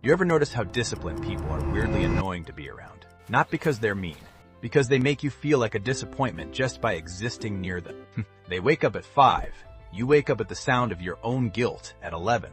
You ever notice how disciplined people are weirdly annoying to be around? Not because they're mean, because they make you feel like a disappointment just by existing near them. They wake up at 5. You wake up at the sound of your own guilt at 11.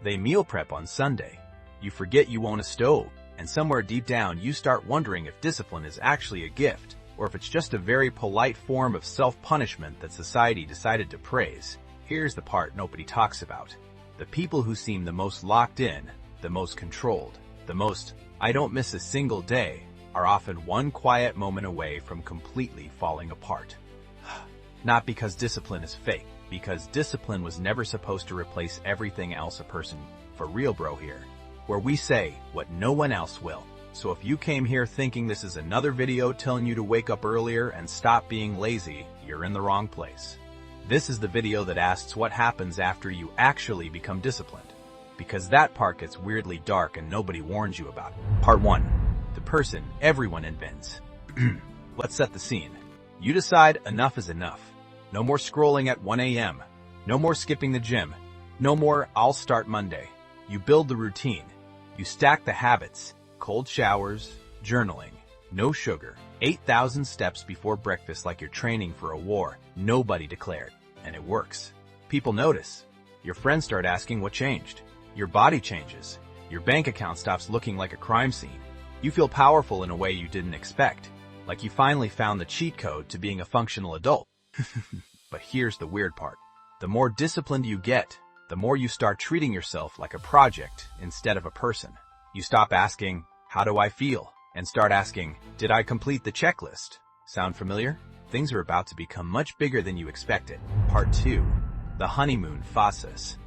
They meal prep on Sunday. You forget you own a stove, and somewhere deep down you start wondering if discipline is actually a gift, or if it's just a very polite form of self-punishment that society decided to praise. Here's the part nobody talks about. The people who seem the most locked in, the most controlled, the most, I don't miss a single day, are often one quiet moment away from completely falling apart. Not because discipline is fake, because discipline was never supposed to replace everything else a person, for real bro here, where we say what no one else will. So if you came here thinking this is another video telling you to wake up earlier and stop being lazy, you're in the wrong place. This is the video that asks what happens after you actually become disciplined, because that part gets weirdly dark and nobody warns you about it. Part 1. The person everyone invents. Let's set the scene. You decide enough is enough. No more scrolling at 1 a.m. No more skipping the gym. No more I'll start Monday. You build the routine. You stack the habits. Cold showers, journaling, no sugar, 8,000 steps before breakfast like you're training for a war nobody declared. And it works. People notice. Your friends start asking what changed. Your body changes. Your bank account stops looking like a crime scene. You feel powerful in a way you didn't expect, like you finally found the cheat code to being a functional adult. But here's the weird part. The more disciplined you get, the more you start treating yourself like a project instead of a person. You stop asking, how do I feel? And start asking, did I complete the checklist? Sound familiar? Things are about to become much bigger than you expected. Part 2. The honeymoon phases.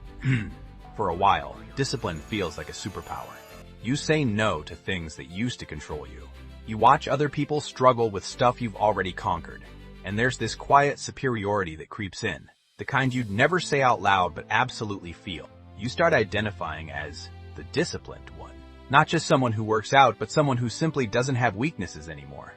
For a while, discipline feels like a superpower. You say no to things that used to control you. You watch other people struggle with stuff you've already conquered. And there's this quiet superiority that creeps in. The kind you'd never say out loud but absolutely feel. You start identifying as the disciplined one. Not just someone who works out, but someone who simply doesn't have weaknesses anymore.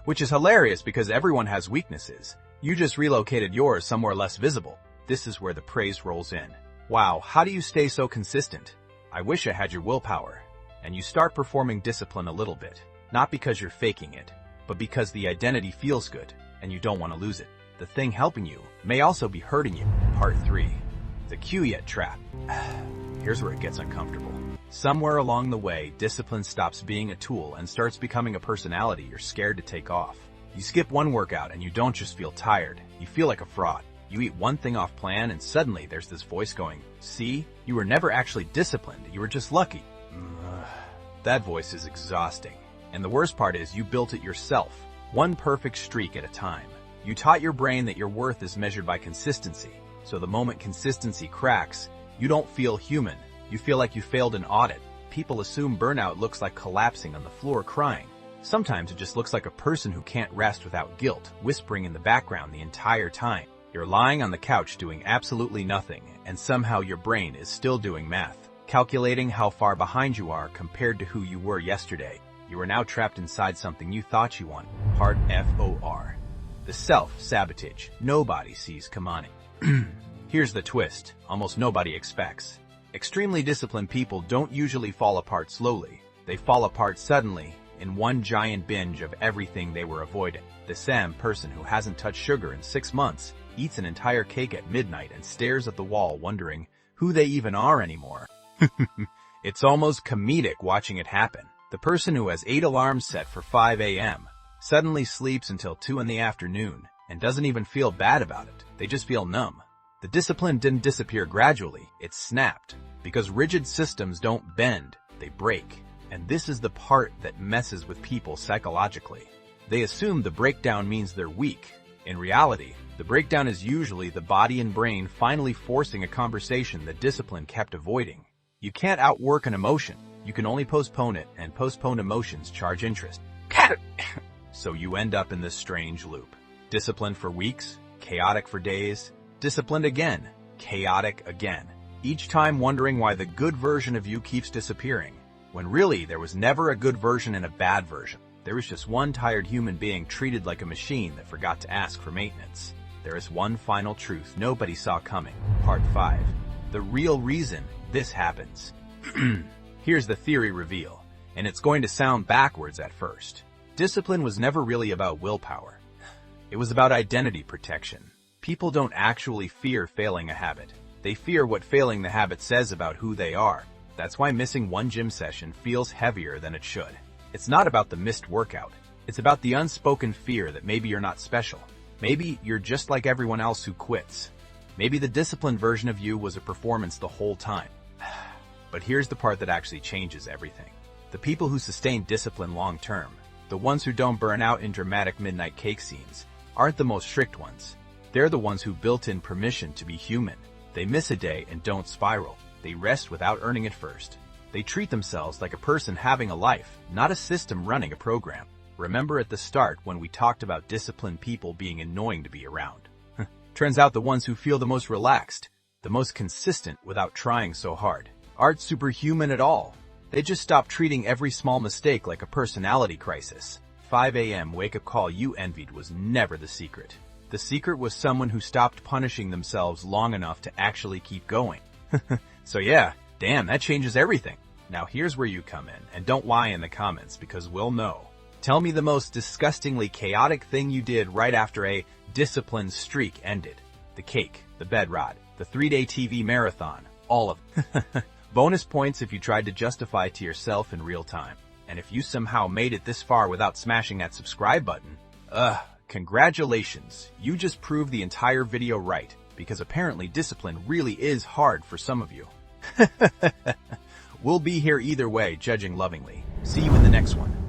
Which is hilarious because everyone has weaknesses. You just relocated yours somewhere less visible. This is where the praise rolls in. Wow, how do you stay so consistent? I wish I had your willpower. And you start performing discipline a little bit. Not because you're faking it, but because the identity feels good and you don't want to lose it. The thing helping you may also be hurting you. Part 3. The Q-Yet Trap. Here's where it gets uncomfortable. Somewhere along the way, discipline stops being a tool and starts becoming a personality you're scared to take off. You skip one workout and you don't just feel tired, you feel like a fraud. You eat one thing off plan and suddenly there's this voice going, see, you were never actually disciplined, you were just lucky. That voice is exhausting. And the worst part is you built it yourself, one perfect streak at a time. You taught your brain that your worth is measured by consistency. So the moment consistency cracks, you don't feel human. You feel like you failed an audit. People assume burnout looks like collapsing on the floor crying. Sometimes it just looks like a person who can't rest without guilt, whispering in the background the entire time. You're lying on the couch doing absolutely nothing, and somehow your brain is still doing math, calculating how far behind you are compared to who you were yesterday. You are now trapped inside something you thought you wanted. Part 4. The self-sabotage nobody sees coming. Here's the twist almost nobody expects. Extremely disciplined people don't usually fall apart slowly. They fall apart suddenly, in one giant binge of everything they were avoiding. The same person who hasn't touched sugar in 6 months eats an entire cake at midnight and stares at the wall wondering who they even are anymore. It's almost comedic watching it happen. The person who has 8 alarms set for 5 a.m. suddenly sleeps until 2 in the afternoon and doesn't even feel bad about it. They just feel numb. The discipline didn't disappear gradually, it snapped. Because rigid systems don't bend, they break. And this is the part that messes with people psychologically. They assume the breakdown means they're weak. In reality, the breakdown is usually the body and brain finally forcing a conversation that discipline kept avoiding. You can't outwork an emotion. You can only postpone it, and postponed emotions charge interest. So you end up in this strange loop. Disciplined for weeks, chaotic for days, disciplined again, chaotic again. Each time wondering why the good version of you keeps disappearing, when really there was never a good version and a bad version. There was just one tired human being treated like a machine that forgot to ask for maintenance. There is one final truth nobody saw coming. Part 5. The real reason this happens. Here's the theory reveal, and it's going to sound backwards at first. Discipline was never really about willpower. It was about identity protection. People don't actually fear failing a habit. They fear what failing the habit says about who they are. That's why missing one gym session feels heavier than it should. It's not about the missed workout. It's about the unspoken fear that maybe you're not special. Maybe you're just like everyone else who quits. Maybe the disciplined version of you was a performance the whole time. But here's the part that actually changes everything. The people who sustain discipline long-term, the ones who don't burn out in dramatic midnight cake scenes, aren't the most strict ones. They're the ones who built in permission to be human. They miss a day and don't spiral. They rest without earning it first. They treat themselves like a person having a life, not a system running a program. Remember at the start when we talked about disciplined people being annoying to be around? Turns out the ones who feel the most relaxed, the most consistent without trying so hard, aren't superhuman at all. They just stop treating every small mistake like a personality crisis. 5 a.m. wake-up call you envied was never the secret. The secret was someone who stopped punishing themselves long enough to actually keep going. So yeah, damn, that changes everything. Now here's where you come in, and don't lie in the comments because we'll know. Tell me the most disgustingly chaotic thing you did right after a disciplined streak ended. The cake, the bed rod, the 3-day TV marathon, all of it. Bonus points if you tried to justify to yourself in real time. And if you somehow made it this far without smashing that subscribe button, congratulations, you just proved the entire video right, because apparently discipline really is hard for some of you. We'll be here either way, judging lovingly. See you in the next one.